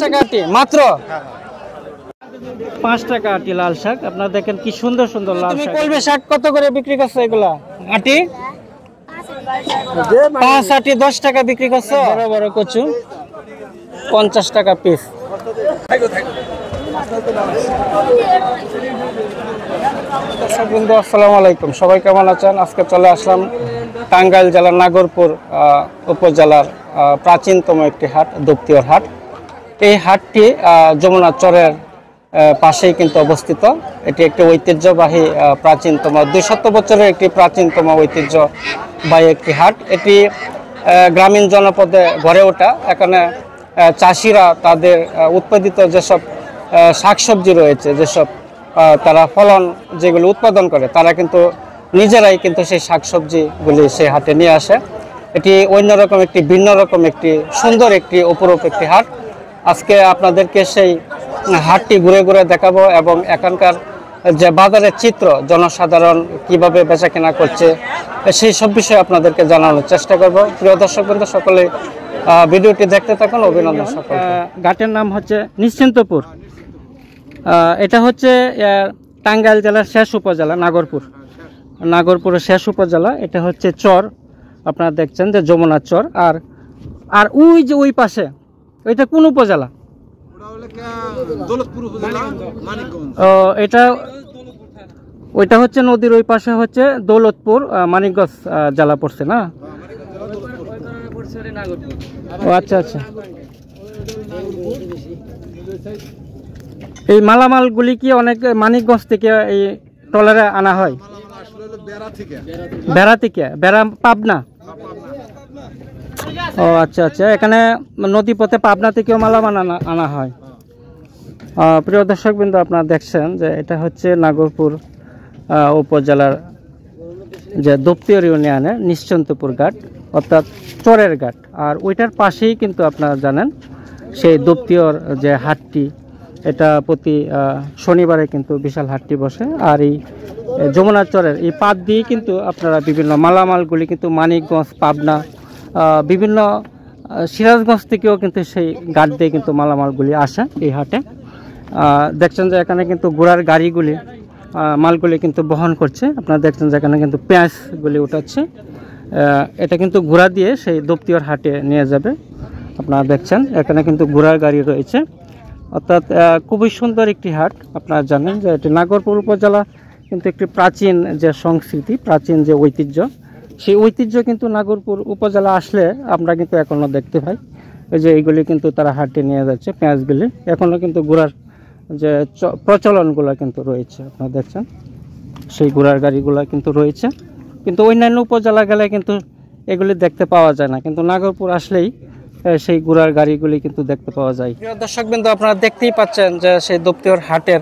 টাকা আটি মাত্র 5 টাকা আটি লাল শাক। আপনারা দেখেন কি সুন্দর সুন্দর লাল শাক। কলমি শাক কত করে বিক্রি করছো এগুলা আটি? 5 আটি 10 টাকা বিক্রি করছো। বড় বড় কচু 50 টাকা পিস। আসসালামু আলাইকুম, সবাই কেমন আছেন? আজকে চলে আসলাম টাঙ্গাইল জেলার নাগরপুর উপজেলার প্রাচীনতম একটি হাট, দপ্তিয়র হাট। এই হাটটি যমুনা চরের পাশেই কিন্তু অবস্থিত। এটি একটি ঐতিহ্যবাহী প্রাচীনতম 200 বছরের একটি প্রাচীনতম ঐতিহ্যবাহী একটি হাট। এটি গ্রামীণ জনপদে গড়ে ওঠা। এখানে চাষিরা তাদের উৎপাদিত যেসব শাকসবজি রয়েছে, যেসব তারা ফলন যেগুলো উৎপাদন করে, তারা কিন্তু নিজেরাই কিন্তু সেই শাকসবজিগুলি সেই হাটে নিয়ে আসে। এটি অন্যরকম একটি ভিন্ন রকম একটি সুন্দর একটি অপরূপ একটি হাট। আজকে আপনাদেরকে সেই হাটটি ঘুরে ঘুরে দেখাবো এবং এখানকার যে বাজারের চিত্র, জনসাধারণ কিভাবে বেচা কেনা করছে, সেই সব বিষয়ে আপনাদেরকে জানানোর চেষ্টা করব। প্রিয় দর্শকবৃন্দ, সকলে ভিডিওটি দেখতে থাকুন। অভিনন্দন সকল। ঘাটের নাম হচ্ছে নিশ্চিন্তপুর। এটা হচ্ছে টাঙ্গাইল জেলার শেষ উপজেলা নাগরপুরের শেষ উপজেলা। এটা হচ্ছে চর, আপনারা দেখছেন যে যমুনা চর। আর ওই যে ওই পাশে ওইটা কোন উপজেলা? এটা ওইটা হচ্ছে নদীর ওই পাশে হচ্ছে দৌলতপুর, মানিকগঞ্জ জেলা পড়ছে না? ও আচ্ছা আচ্ছা। এই মালামালগুলি কি অনেক মানিকগঞ্জ থেকে এই ট্রলারে আনা হয়? বেড়া থেকে, বেড়া পাবনা। ও আচ্ছা আচ্ছা, এখানে নদী পথে পাবনা থেকেও মালামাল আনা হয়। প্রিয় দর্শকবৃন্দ, আপনারা দেখছেন যে এটা হচ্ছে নাগরপুর উপজেলার যে দপ্তিয়র ইউনিয়নের নিশ্চিন্তপুর ঘাট, অর্থাৎ চরের ঘাট। আর ওইটার পাশেই কিন্তু আপনারা জানেন সেই দপ্তিয়র যে হাটটি, এটা প্রতি শনিবারে কিন্তু বিশাল হাটটি বসে। আর এই যমুনা চরের এই পাত দিয়ে কিন্তু আপনারা বিভিন্ন মালামালগুলি কিন্তু মানিকগঞ্জ, পাবনা, বিভিন্ন সিরাজগঞ্জ থেকেও কিন্তু সেই ঘাট দিয়ে কিন্তু মালামালগুলি আসে এই হাটে। দেখছেন যে এখানে কিন্তু ঘোড়ার গাড়িগুলি মালগুলি কিন্তু বহন করছে। আপনারা দেখছেন যে এখানে কিন্তু পেঁয়াজগুলি উঠাচ্ছে। এটা কিন্তু ঘোড়া দিয়ে সেই দপ্তিয়র হাটে নিয়ে যাবে। আপনারা দেখছেন এখানে কিন্তু ঘোড়ার গাড়ি রয়েছে। অর্থাৎ খুবই সুন্দর একটি হাট। আপনারা জানেন যে এটি নাগরপুর উপজেলা কিন্তু একটি প্রাচীন যে সংস্কৃতি, প্রাচীন যে ঐতিহ্য, সেই ঐতিহ্য কিন্তু নাগরপুর উপজেলা আসলে আমরা কিন্তু এখনও দেখতে পাই। এই যে এইগুলি কিন্তু তারা হাটে নিয়ে যাচ্ছে পেঁয়াজগুলি। এখনও কিন্তু ঘোড়ার যে প্রচলনগুলো কিন্তু রয়েছে। আপনারা দেখছেন সেই ঘোড়ার গাড়িগুলো কিন্তু রয়েছে, কিন্তু অন্যান্য উপজেলা গেলে কিন্তু এগুলি দেখতে পাওয়া যায় না। কিন্তু নাগরপুর আসলেই সেই ঘোড়ার গাড়িগুলি কিন্তু দেখতে পাওয়া যায়। প্রিয় দর্শকবৃন্দ, আপনারা দেখতেই পাচ্ছেন যে সেই দপ্তিয়র হাটের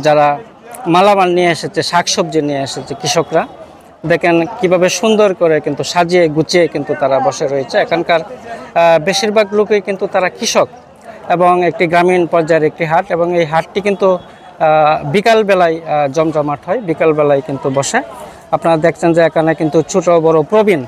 যারা মালামাল নিয়ে এসেছে, শাকসবজি নিয়ে এসেছে কৃষকরা, দেখেন কিভাবে সুন্দর করে কিন্তু সাজিয়ে গুছিয়ে কিন্তু তারা বসে রয়েছে। এখানকার বেশিরভাগ লোকই কিন্তু তারা কৃষক এবং একটি গ্রামীণ পর্যায়ের একটি হাট। এবং এই হাটটি কিন্তু বিকালবেলায় জমজমাট হয়, বিকালবেলায় কিন্তু বসে। আপনারা দেখছেন যে এখানে কিন্তু ছোট বড় প্রবীণ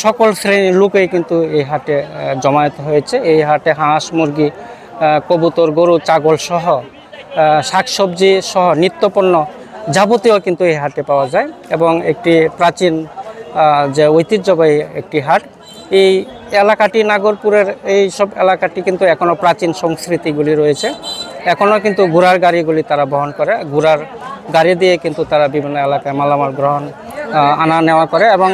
সকল শ্রেণীর লোকেই কিন্তু এই হাটে জমায়েত হয়েছে। এই হাটে হাঁস, মুরগি, কবুতর, গরু, ছাগল সহ শাকসবজি সহ নিত্যপণ্য যাবতীয় কিন্তু এই হাটে পাওয়া যায়। এবং একটি প্রাচীন যে ঐতিহ্যবাহী একটি হাট। এই এলাকাটি, নাগরপুরের এই সব এলাকাটি কিন্তু এখনও প্রাচীন সংস্কৃতিগুলি রয়েছে। এখনও কিন্তু ঘোড়ার গাড়িগুলি তারা বহন করে। ঘোড়ার গাড়ি দিয়ে কিন্তু তারা বিভিন্ন এলাকায় মালামাল আনা নেওয়া করে। এবং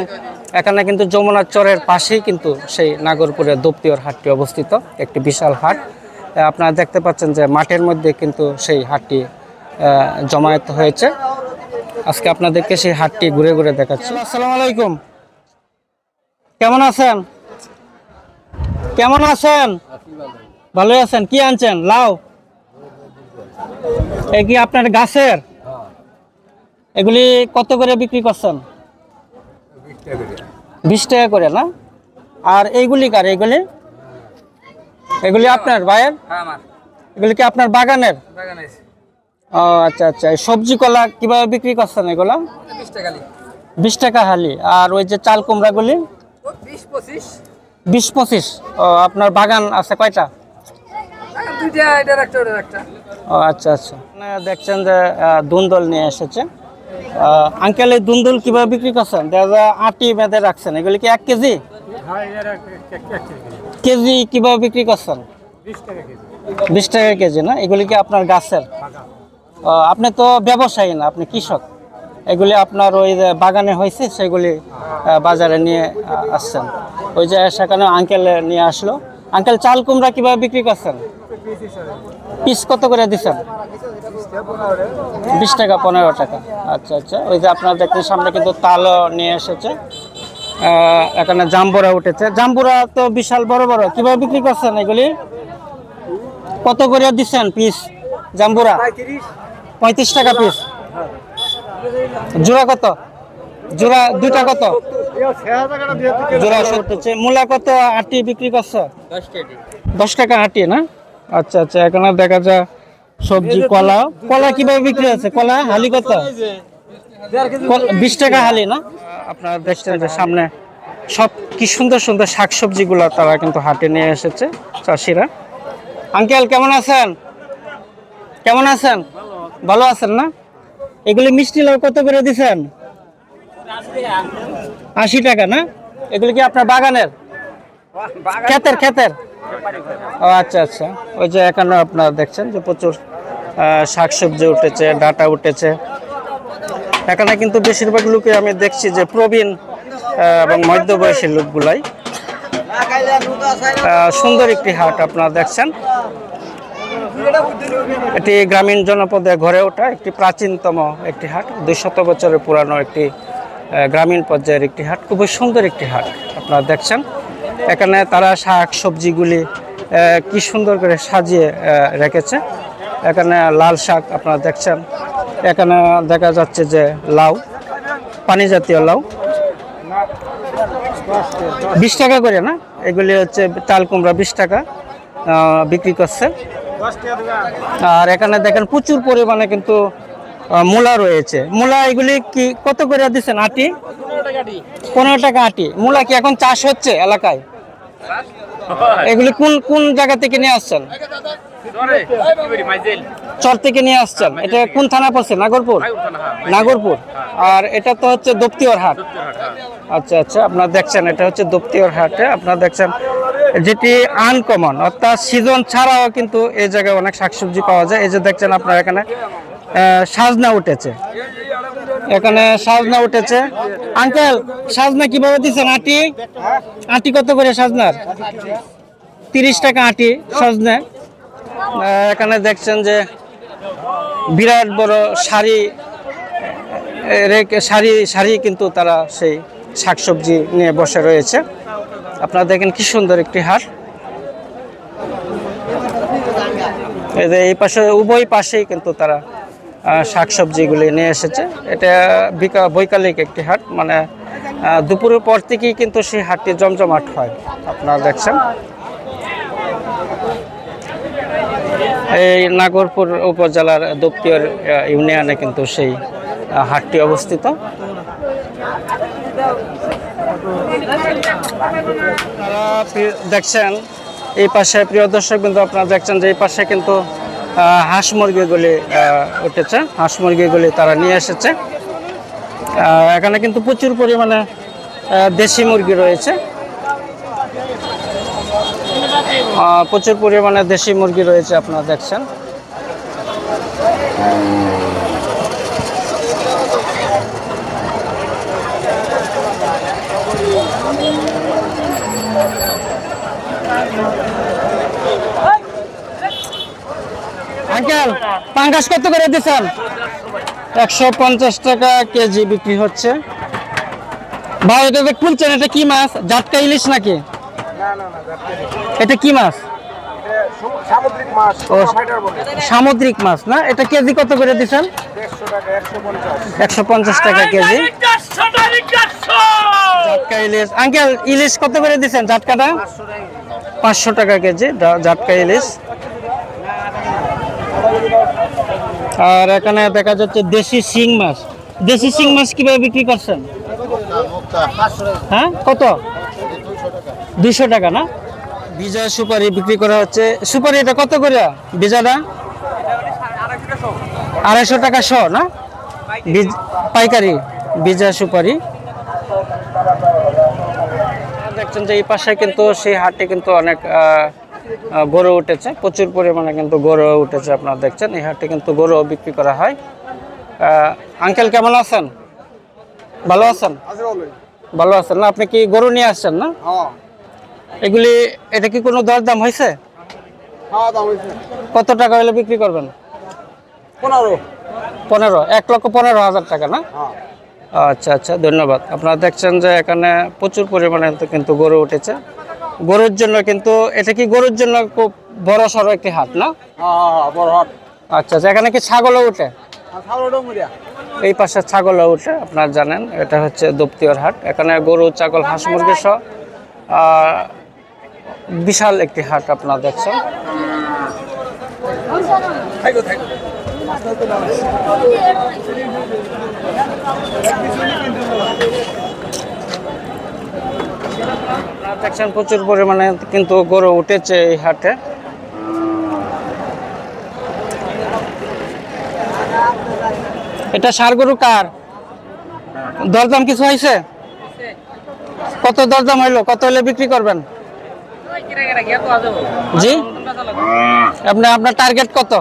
এখানে কিন্তু যমুনা চরের পাশেই কিন্তু সেই নাগরপুরের দপ্তিয়র হাটটি অবস্থিত, একটি বিশাল হাট। আপনারা দেখতে পাচ্ছেন যে মাঠের মধ্যে কিন্তু সেই হাটটি জমায়েত হয়েছে। আজকে আপনাদেরকে সেই হাটটি ঘুরে ঘুরে দেখাচ্ছি। আসসালামু আলাইকুম, কেমন আছেন? কেমন আছেন? ভালো আছেন? কি আনছেন? লাউ? এই কি আপনার গাছের? এগুলি কত করে বিক্রি করছেন? 20 টাকা করে না? আর এইগুলি কার? এগুলি আপনার ভাইয়ের? এগুলি কি আপনার বাগানের? ও আচ্ছা আচ্ছা। সবজি কলা কিভাবে বিক্রি করছেন এগুলা? 20 টাকা হালি। আর ওই যে চাল কুমড়াগুলি? 20-25। ও, আপনার বাগান আছে কয়টা? ও আচ্ছা আচ্ছা, দেখছেন যে দুন্দল নিয়ে এসেছে। আঙ্কেল, এই দুন্দল কিভাবে বিক্রি করছেন? আটি বেঁধে রাখছেন, এগুলি কি 1 কেজি? কেজি কিভাবে বিক্রি করছেন? 20 টাকা কেজি না? এগুলি কি আপনার গাছের? আপনি তো ব্যবসায়ী না, আপনি কৃষক। এগুলি আপনার ওই যে বাগানে হয়েছে, সেগুলি বাজারে নিয়ে আসছেন। ওই যে সেখানে আঙ্কেল নিয়ে আসলো। আঙ্কেল, চাল কুমড়া কিভাবে বিক্রি করছেন? পিস কত করে দিচ্ছেন? 20 টাকা, 15 টাকা। আচ্ছা আচ্ছা, ওই যে আপনার দেখছেন সামনে কিন্তু তালও নিয়ে এসেছে। এখানে জাম্বুরা উঠেছে। জাম্বুরা তো বিশাল বড় বড়, কিভাবে বিক্রি করছেন এগুলি? কত করে দিচ্ছেন পিস জাম্বুরা? 35 টাকা পিস। জোড়া কত? জোড়া দুটা কত? জোড়া 70। মূলা কত আটি বিক্রি করছো? 10 টাকা আটি না? আচ্ছা আচ্ছা, এখানে দেখা যায় সবজি। কলা, কলা কিভাবে বিক্রি হচ্ছে? কলা হালি কত? 20 টাকা হালি না? আপনারা দেখছেন যে সামনে সব কি সুন্দর সুন্দর শাকসবজিগুলো তারা কিন্তু হাটে নিয়ে এসেছে চাষিরা। আঙ্কেল, কেমন আছেন? কেমন আছেন? ভালো আছেন না? এগুলি মিষ্টি লাউ কত করে দিচ্ছেন? 80 টাকা না? এগুলি কি আপনার বাগানের? ক্ষেতের? ক্ষেতের। ও আচ্ছা আচ্ছা, ওই যে এখানে আপনারা দেখছেন যে প্রচুর শাকসবজি উঠেছে, ডাটা উঠেছে। এখানে কিন্তু বেশিরভাগ লোকে আমি দেখছি যে প্রবীণ এবং মধ্যবয়সী লোকগুলাই। সুন্দর একটি হাট আপনারা দেখছেন। এটি গ্রামীণ জনপদে গড়ে ওঠা একটি প্রাচীনতম একটি হাট, 200 বছরের পুরানো একটি গ্রামীণ পর্যায়ের একটি হাট। খুবই সুন্দর একটি হাট আপনারা দেখছেন। এখানে তারা শাক সবজিগুলি কি সুন্দর করে সাজিয়ে রেখেছে। এখানে লাল শাক আপনারা দেখছেন। এখানে দেখা যাচ্ছে যে লাউ, পানি জাতীয় লাউ 20 টাকা করে না? এগুলি হচ্ছে চাল কুমড়া 20 টাকা বিক্রি করছে। আর এখানে দেখেন প্রচুর পরিমাণে কিন্তু মূলা রয়েছে। মূলা এগুলি কি কত করে দিচ্ছেন আটি? 15 টাকা আটি। মূলা কি এখন চাষ হচ্ছে এলাকায়? এগুলি কোন কোন জায়গা থেকে নিয়ে আসছেন? চর থেকে নিয়ে আসছেন। এটা কোন থানা পড়ছে? নাগরপুর? নাগরপুর। আর এটা তো হচ্ছে দপ্তিওর হাট। আচ্ছা আচ্ছা, আপনারা দেখছেন এটা হচ্ছে দপ্তিওর হাটে। আপনারা দেখছেন যেটি আনকমন, অর্থাৎ সিজন ছাড়াও কিন্তু এই জায়গায় অনেক শাকসবজি পাওয়া যায়। এই যে দেখছেন আপনারা এখানে সাজনা উঠেছে। এখানে সাজনা উঠেছে। আঙ্কেল, সাজনা কিভাবে দিচ্ছেন আটি? আটি কত করে সাজনার? 30 টাকা আটি সজনে। এখানে দেখছেন যে বিরাট বড় সারি সারি সারি কিন্তু তারা সেই শাকসবজি নিয়ে বসে রয়েছে। আপনারা দেখেন কি সুন্দর একটি হাট। এই পাশে উভয় পাশেই কিন্তু তারা শাকসবজিগুলি নিয়ে এসেছে। এটা বৈকালিক একটি হাট, মানে দুপুরের পর থেকেই কিন্তু সেই হাটটি জমজমাট হয়। আপনারা দেখছেন এই নাগরপুর উপজেলার দপ্তিওর ইউনিয়নে কিন্তু সেই হাটটি অবস্থিত। আপনারা দেখছেন এই পাশে, প্রিয় দর্শক কিন্তু আপনারা দেখছেন যে এই পাশে কিন্তু হাঁস মুরগিগুলি উঠেছে। হাঁস মুরগিগুলি তারা নিয়ে এসেছে। এখানে কিন্তু প্রচুর পরিমাণে দেশি মুরগি রয়েছে। প্রচুর পরিমাণে দেশি মুরগি রয়েছে আপনারা দেখছেন। আঙ্কেল, পাঙ্গাস কত করে দিচ্ছেন? 150 টাকা কেজি বিক্রি হচ্ছে। ভাই, এটা খুলছেন, এটা কি মাছ? জাটকা ইলিশ নাকি? এটা কি মাছ? সামুদ্রিক মাছ না? এটা কেজি কত করে দিচ্ছেন? 150 টাকা কেজি জাটকা ইলিশ। আঙ্কেল, ইলিশ কত করে দিচ্ছেন? জাটকাটা 500 টাকা কেজি জাটকা ইলিশ। আর এখানে দেখা যাচ্ছে দেশি শিং মাছ। দেশি শিং মাছ কিভাবে বিক্রি করছেন? হ্যাঁ, কত? 200 টাকা না? বিজয় সুপারি বিক্রি করা হচ্ছে। সুপারি এটা কত করে বিজাটা? 250 টাকা শ না? পাইকারি বিজয় সুপারি। দেখছেন যে এই পাশে কিন্তু সেই হাটে কিন্তু অনেক গরু উঠেছে, প্রচুর পরিমাণে কিন্তু গরু উঠেছে। আপনারা দেখছেন এই হাটে কিন্তু গরু বিক্রি করা হয়। আঙ্কেল কেমন আছেন? ভালো আছেন? ভালো আছেন না? আপনি কি গরু নিয়ে আসছেন না? এগুলি এটা কি কোনো দরদাম হয়েছে? কত টাকা হলে বিক্রি করবেন? 15 1,15,000 টাকা না? আচ্ছা আচ্ছা, ধন্যবাদ। আপনারা দেখছেন যে এখানে প্রচুর পরিমাণে কিন্তু গরু উঠেছে। গরুর জন্য কিন্তু এটা কি গরুর জন্য খুব বড় সড়ো একটি হাট না? আচ্ছা আচ্ছা, এখানে কি ছাগলও উঠে? এই পাশে ছাগলও উঠে, আপনারা জানেন এটা হচ্ছে দপ্তরিয়ার হাট। এখানে গরু, ছাগল, হাঁস মুরগি সহ বিশাল একটি হাট আপনারা দেখছেন। দেখছেন প্রচুর পরিমাণে কিন্তু গরু উঠেছে এই হাটে। এটা ষাঁড় গরু কার? দরদাম কিছু হয়েছে? কত দরদাম হইলো? কত হলে বিক্রি করবেন? জি, আপনার টার্গেট কত?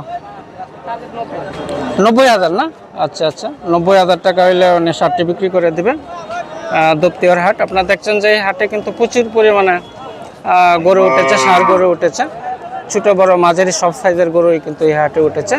90,000 না? আচ্ছা আচ্ছা, 90,000 টাকা হইলে উনি ষাঁড়টি বিক্রি করে দিবেন। দপ্তরিয়ার হাট। আপনারা দেখছেন যে এই হাটে কিন্তু প্রচুর পরিমাণে গরু উঠেছে, ষাঁড় গরু উঠেছে। ছোট বড় মাঝারি সব সাইজের গরুই কিন্তু এই হাটে উঠেছে।